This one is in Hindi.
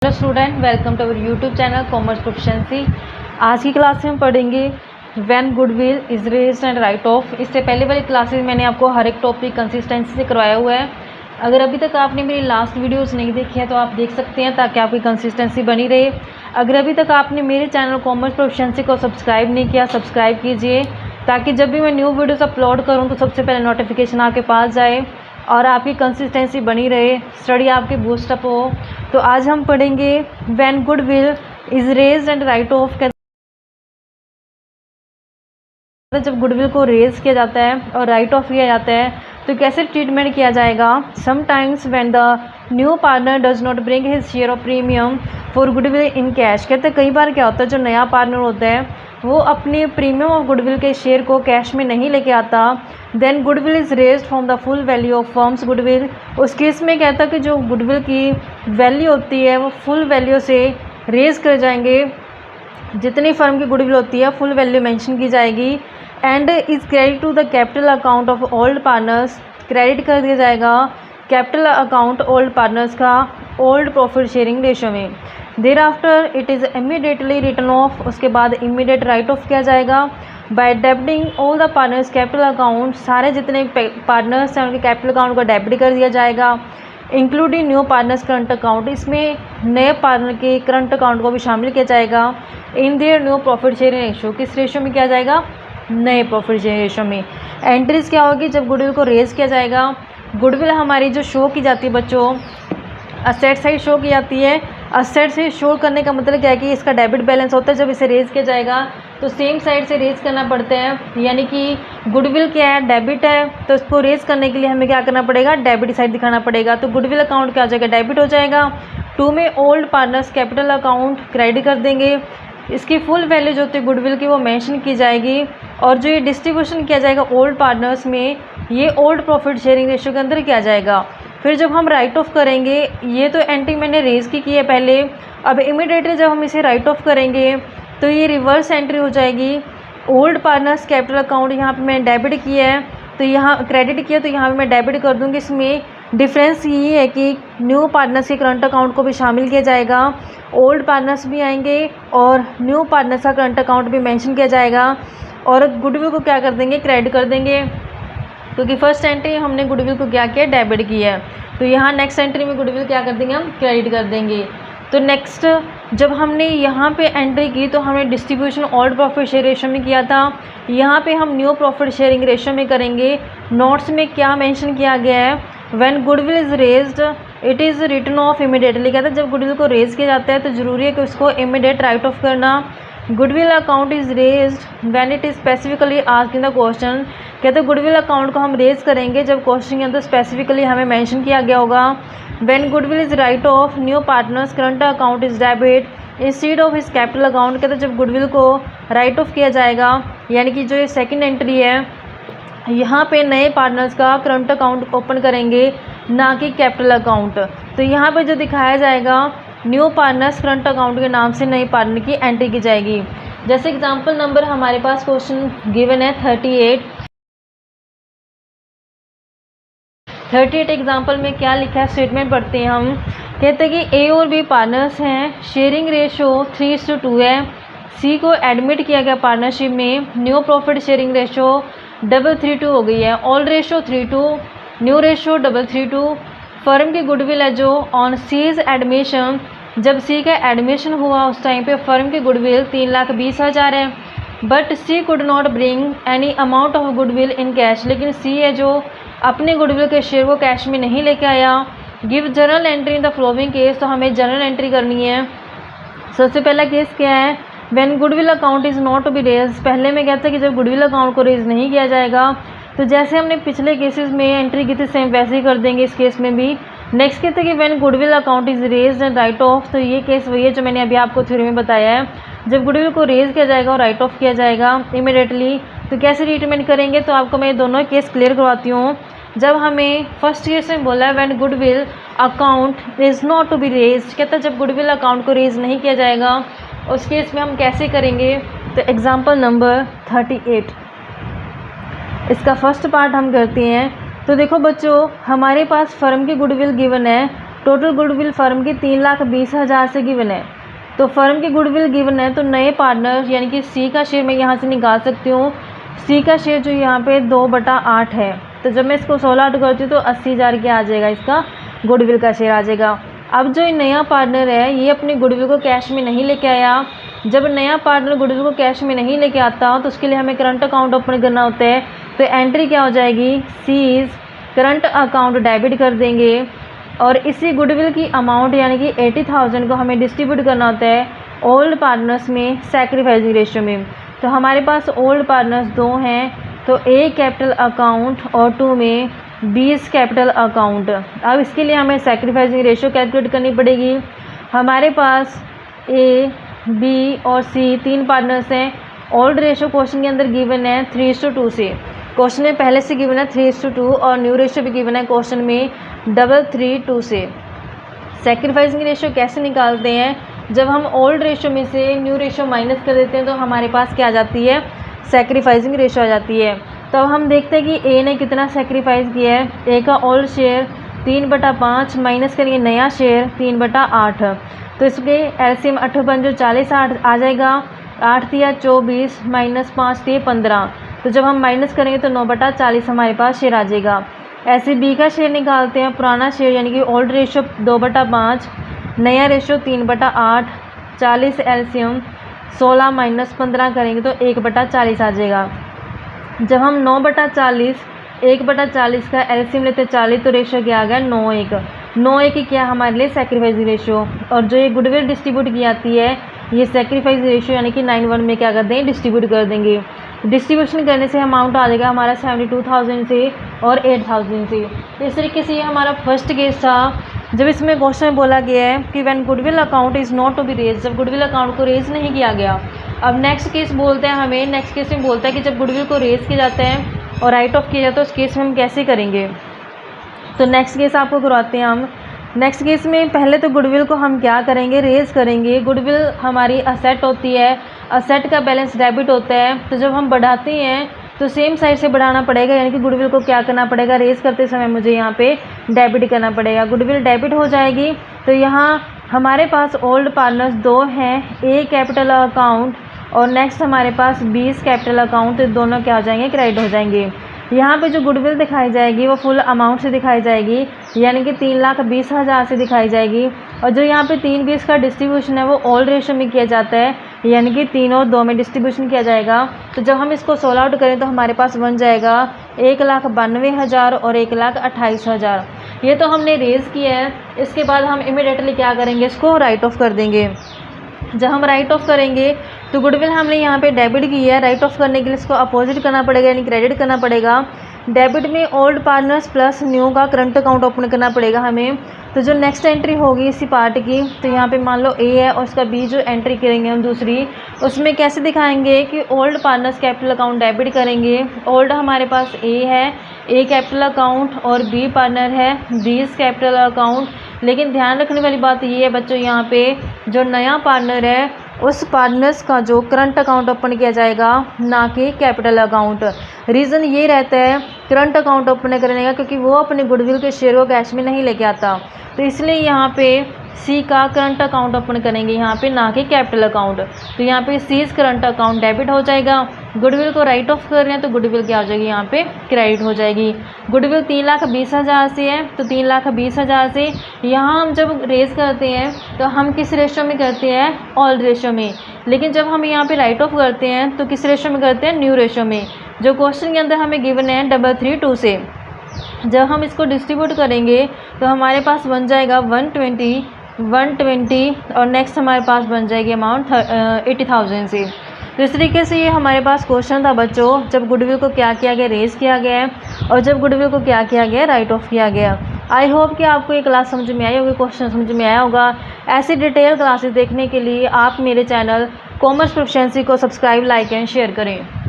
Hello student, welcome to our YouTube channel commerce proficiency. आज की क्लास में हम पढ़ेंगे when goodwill is raised and write off. इससे पहले वाली क्लासेस मैंने आपको हर एक टॉपिक कंसिस्टेंसी से करवाया हुआ है। अगर अभी तक आपने मेरी लास्ट वीडियोस नहीं देखी है तो आप देख सकते हैं, ताकि आपकी कंसिस्टेंसी बनी रहे। अगर अभी तक आपने मेरे चैनल कॉमर्स प्रोफिशिएंसी को सब्सक्राइब नहीं किया, सब्सक्राइब कीजिए, ताकि जब भी मैं न्यू वीडियोस अपलोड करूँ तो सबसे पहले नोटिफिकेशन आपके पास जाए और आपकी कंसिस्टेंसी बनी रहे, स्टडी आपकी बूस्टअप हो। तो आज हम पढ़ेंगे when goodwill is raised and write of. जब गुडविल को रेज किया जाता है और राइट ऑफ किया जाता है तो कैसे ट्रीटमेंट किया जाएगा। Sometimes when the new partner does not bring his share of premium for goodwill in cash. कहते हैं कई बार क्या होता है, जो नया पार्टनर होता है वो अपने प्रीमियम ऑफ गुडविल के शेयर को कैश में नहीं लेके आता। Then goodwill is raised from the full value of firm's goodwill. उस केस में कहता है कि जो गुडविल की वैल्यू होती है वो फुल वैल्यू से रेज कर जाएंगे। जितनी फर्म की गुडविल होती है फुल वैल्यू मेंशन की जाएगी। And is credit to the capital account of old partners. Credit कर दिया जाएगा कैपिटल अकाउंट ओल्ड पार्टनर्स का ओल्ड प्रॉफिट शेयरिंग रेशो में। There after it is immediately written off. उसके बाद इमीडिएट राइट ऑफ किया जाएगा by debiting all the partners capital account. सारे जितने पार्टनर्स हैं उनके कैपिटल अकाउंट को डेबिट कर दिया जाएगा, including new partners current account. इसमें नए पार्टनर के करंट अकाउंट को भी शामिल किया जाएगा in their new profit sharing ratio. किस रेशो में किया जाएगा? नए प्रॉफिट शेयरिंग रेशो में। एंट्रीज क्या होगी जब गुडविल को रेज किया जाएगा? गुडविल हमारी जो शो की जाती है बच्चों, असेट साइड शो की जाती है। असेट से शो करने का मतलब क्या है कि इसका डेबिट बैलेंस होता है। जब इसे रेज किया जाएगा तो सेम साइड से रेज करना पड़ता है, यानी कि गुडविल क्या है? डेबिट है, तो इसको रेज करने के लिए हमें क्या करना पड़ेगा? डेबिट साइड दिखाना पड़ेगा। तो गुडविल अकाउंट क्या हो जाएगा? डेबिट हो जाएगा। 2 में old partners capital account credit कर देंगे। इसकी फुल वैल्यू जो होती है गुडविल की वो मेंशन की जाएगी। और जो ये डिस्ट्रीब्यूशन किया जाएगा ओल्ड पार्टनर्स में, ये ओल्ड प्रॉफिट शेयरिंग रेशो के अंदर किया जाएगा। फिर जब हम राइट ऑफ करेंगे, ये तो एंट्री मैंने रेज की है पहले, अब इमीडिएटली जब हम इसे राइट ऑफ करेंगे तो ये रिवर्स एंट्री हो जाएगी। ओल्ड पार्टनर्स कैपिटल अकाउंट यहाँ पे मैंने डेबिट किया है, तो यहाँ क्रेडिट किया, तो यहाँ पे मैं डेबिट कर दूँगी। इसमें डिफरेंस ये है कि न्यू पार्टनर्स के करंट अकाउंट को भी शामिल किया जाएगा, ओल्ड पार्टनर्स भी आएंगे और न्यू पार्टनर्स का करंट अकाउंट भी मेंशन किया जाएगा। और गुडविल को क्या कर देंगे? क्रेडिट कर देंगे, क्योंकि फर्स्ट एंट्री हमने गुडविल को क्या किया? डेबिट किया है। तो यहाँ नेक्स्ट एंट्री में गुडविल क्या कर देंगे? हम क्रेडिट कर देंगे। तो नेक्स्ट जब हमने यहाँ पे एंट्री की तो हमने distribution old profit share ratio में किया था, यहाँ पे हम न्यू प्रॉफिट शेयरिंग रेशो में करेंगे। नोट्स में क्या मेंशन किया गया है? When goodwill is raised it is return of immediately. कहते हैं जब गुडविल को रेज किया जाता है तो ज़रूरी है कि उसको इमीडिएट राइट ऑफ करना। Goodwill account is raised when it is specifically asked in the question. कहते हैं गुडविल अकाउंट को हम रेज करेंगे जब क्वेश्चन के अंदर स्पेसिफिकली हमें मेंशन किया गया होगा। When goodwill is right of new partners current account is debit instead of his capital account. कहते हैं जब गुडविल को राइट ऑफ किया जाएगा, यानी कि जो ये सेकेंड एंट्री है, यहाँ पे नए पार्टनर्स का करंट अकाउंट ओपन करेंगे, ना कि कैपिटल अकाउंट। तो यहाँ पे जो दिखाया जाएगा न्यू पार्टनर्स करंट अकाउंट के नाम से नए पार्टनर की एंट्री की जाएगी। जैसे एग्जांपल नंबर हमारे पास क्वेश्चन गिवन है 38 एग्जाम्पल में क्या लिखा है स्टेटमेंट पढ़ते हैं हम। कहते हैं कि ए और बी पार्टनर्स हैं, शेयरिंग रेशो 3:2 है। सी को एडमिट किया गया पार्टनरशिप में, न्यू प्रॉफिट शेयरिंग रेशो 3:2 हो गई है। Old ratio 3:2, new ratio 3:2। Firm की गुडविल है जो ऑन सीज एडमिशन, जब सी का एडमिशन हुआ उस टाइम पे फर्म की गुडविल 3,20,000 है। But she could not bring any amount of goodwill in cash. लेकिन सी है जो अपने गुडविल के शेयर को कैश में नहीं लेके आया। Give journal entry in the flowing case. तो हमें जर्नल एंट्री करनी है। सबसे पहला केस क्या है? When goodwill account is not to be raise. पहले में कहता है कि जब गुडविल अकाउंट को रेज नहीं किया जाएगा, तो जैसे हमने पिछले केसेस में एंट्री की थी सेम वैसे ही कर देंगे इस केस में भी। नेक्स्ट कहते हैं कि when goodwill account is raised and write of. तो ये केस वही है जो मैंने अभी आपको थ्योरी में बताया है। जब गुडविल को रेज किया जाएगा और राइट ऑफ किया जाएगा इमीडिएटली, तो कैसे ट्रीटमेंट करेंगे? तो आपको मैं दोनों केस क्लियर करवाती हूँ। जब हमें फर्स्ट केस में बोला है when goodwill account is not to be raised, कहता है जब गुडविल अकाउंट को रेज नहीं किया जाएगा उस केस में हम कैसे करेंगे। तो एग्जाम्पल नंबर 38, इसका फर्स्ट पार्ट हम करते हैं। तो देखो बच्चों, हमारे पास फर्म की गुडविल गिवन है टोटल गुडविल फर्म की 3,20,000 से गिवन है। तो फर्म की गुडविल गिवन है, तो नए पार्टनर यानी कि सी का शेयर मैं यहाँ से निकाल सकती हूँ। सी का शेयर जो यहाँ पे 2/8 है, तो जब मैं इसको 16 करती हूँ तो 80,000 क्या आ जाएगा, इसका गुडविल का शेयर आ जाएगा। अब जो ये नया पार्टनर है ये अपनी गुडविल को कैश में नहीं लेके आया। जब नया पार्टनर गुडविल को कैश में नहीं लेके आता तो उसके लिए हमें करंट अकाउंट ओपन करना होता है। तो एंट्री क्या हो जाएगी, सीज करंट अकाउंट डेबिट कर देंगे और इसी गुडविल की अमाउंट यानी कि 80,000 को हमें डिस्ट्रीब्यूट करना होता है ओल्ड पार्टनर्स में सैक्रिफाइसिंग रेशियो में। तो हमारे पास ओल्ड पार्टनर्स 2 हैं, तो ए कैपिटल अकाउंट और 2 में 20 कैपिटल अकाउंट। अब इसके लिए हमें सैक्रिफाइसिंग रेशियो कैलकुलेट करनी पड़ेगी। हमारे पास ए, बी और सी 3 पार्टनर्स हैं। ओल्ड रेशियो क्वेश्चन के अंदर गिवन है 3:2 से, क्वेश्चन में पहले से गिवन है 3:2 और न्यू रेशियो भी गिवन है क्वेश्चन में 3:3 से। सैक्रिफाइसिंग रेशियो कैसे निकालते हैं, जब हम ओल्ड रेशियो में से न्यू रेशियो माइनस कर देते हैं तो हमारे पास क्या आ जाती है, सैक्रिफाइसिंग रेशियो आ जाती है। तो अब हम देखते हैं कि ए ने कितना सैक्रिफाइस किया है। ए का ओल्ड शेयर 3/5 माइनस करेंगे नया शेयर 3/8, तो इसके एलसीएम 8 पंजो 40 आ जाएगा। 8 तिया 24 माइनस 5 तिया 15, तो जब हम माइनस करेंगे तो 9/40 हमारे पास शेयर आ जाएगा। ऐसे बी का शेयर निकालते हैं, पुराना शेयर यानी कि ओल्ड रेशियो 2/5 नया रेशियो 3/8, 40 एलसीएम 16 माइनस 15 करेंगे तो 1/40 आ जाएगा। जब हम 9/40 1/40 का एलसीएम लेते हैं 40, तो रेशियो क्या आ गया 9:1 की क्या हमारे लिए सैक्रिफाइस रेशियो। और जो ये गुडविल डिस्ट्रीब्यूट की जाती है ये सैक्रिफाइस रेशियो यानी कि 9:1 में क्या कर देंगे, डिस्ट्रीब्यूट कर देंगे। डिस्ट्रीब्यूशन करने से अमाउंट आ जाएगा हमारा 72,000 से और 8,000 से। इस तरीके से ये हमारा फर्स्ट केस था। जब इसमें क्वेश्चन में बोला गया है कि when goodwill account is not to be raise, जब गुडविल अकाउंट को रेज नहीं किया गया। अब नेक्स्ट केस बोलते हैं हमें, नेक्स्ट केस में बोलता है कि जब गुडविल को रेज किया जाता है और राइट ऑफ किया जाता है, उस केस में हम कैसे करेंगे। तो नेक्स्ट केस आपको करवाते हैं हम। नेक्स्ट केस में पहले तो गुडविल को हम क्या करेंगे, रेज करेंगे। गुडविल हमारी असेट होती है, असेट का बैलेंस डेबिट होता है, तो जब हम बढ़ाते हैं तो सेम साइड से बढ़ाना पड़ेगा, यानी कि गुडविल को क्या करना पड़ेगा, रेज करते समय मुझे यहाँ पे डेबिट करना पड़ेगा। गुडविल डेबिट हो जाएगी, तो यहाँ हमारे पास ओल्ड पार्टनर्स 2 हैं, ए कैपिटल अकाउंट और नेक्स्ट हमारे पास 20 कैपिटल अकाउंट, तो दोनों क्या हो जाएंगे, क्रेडिट हो जाएंगे। यहाँ पे जो गुडविल दिखाई जाएगी वो फुल अमाउंट से दिखाई जाएगी, यानी कि 3,20,000 से दिखाई जाएगी। और जो यहाँ पे 3/20 का डिस्ट्रीब्यूशन है वो ओल्ड रेशियो में किया जाता है, यानी कि 3 और 2 में डिस्ट्रीब्यूशन किया जाएगा। तो जब हम इसको 16 आउट करें तो हमारे पास बन जाएगा 1,92,000 और 1,28,000। ये तो हमने रेज किया है। इसके बाद हम इमीडिएटली क्या करेंगे, इसको राइट ऑफ कर देंगे। जब हम राइट ऑफ करेंगे तो गुडविल हमने यहाँ पे डेबिट की है, राइट ऑफ करने के लिए इसको अपोजिट करना पड़ेगा यानी क्रेडिट करना पड़ेगा। डेबिट में ओल्ड पार्टनर्स प्लस न्यू का करंट अकाउंट ओपन करना पड़ेगा हमें। तो जो नेक्स्ट एंट्री होगी इसी पार्ट की, तो यहाँ पे मान लो ए है और उसका बी जो एंट्री करेंगे हम दूसरी, उसमें कैसे दिखाएंगे कि old partners capital account debit करेंगे। ओल्ड हमारे पास ए है, ए कैपिटल अकाउंट और बी पार्टनर है 20 कैपिटल अकाउंट। लेकिन ध्यान रखने वाली बात ये है बच्चों, यहाँ पे जो नया पार्टनर है उस पार्टनर्स का जो करंट अकाउंट ओपन किया जाएगा, ना कि कैपिटल अकाउंट। रीज़न ये रहता है करंट अकाउंट ओपन करने का, क्योंकि वो अपने गुडविल के शेयर को कैश में नहीं लेके आता, तो इसलिए यहाँ पे सी का करंट अकाउंट ओपन करेंगे यहाँ पे, ना कि कैपिटल अकाउंट। तो यहाँ पे सीज करंट अकाउंट डेबिट हो जाएगा। गुडविल को राइट ऑफ कर रहे हैं तो गुडविल क्या हो जाएगी, यहाँ पे क्रेडिट हो जाएगी। गुडविल 3,20,000 से है, तो 3,20,000 से यहाँ हम जब रेज करते हैं तो हम किस रेशियो में करते हैं, ओल्ड रेशियो में। लेकिन जब हम यहाँ पे राइट ऑफ करते हैं तो किस रेशियो में करते हैं, न्यू रेशियो में। जो क्वेश्चन के अंदर हमें गिवन है 3:3 से। जब हम इसको डिस्ट्रीब्यूट करेंगे तो हमारे पास बन जाएगा 120 और नेक्स्ट हमारे पास बन जाएगी अमाउंट 80,000 से। तो इस तरीके से ये हमारे पास क्वेश्चन था बच्चों, जब गुडविल को क्या किया गया, रेज किया गया है, और जब गुडविल को क्या किया गया, राइट ऑफ किया गया। आई होप कि आपको ये क्लास समझ में आई होगी, क्वेश्चन समझ में आया होगा। ऐसी डिटेल क्लासेस देखने के लिए आप मेरे चैनल कॉमर्स प्रोफिशिएंसी को सब्सक्राइब, लाइक एंड शेयर करें।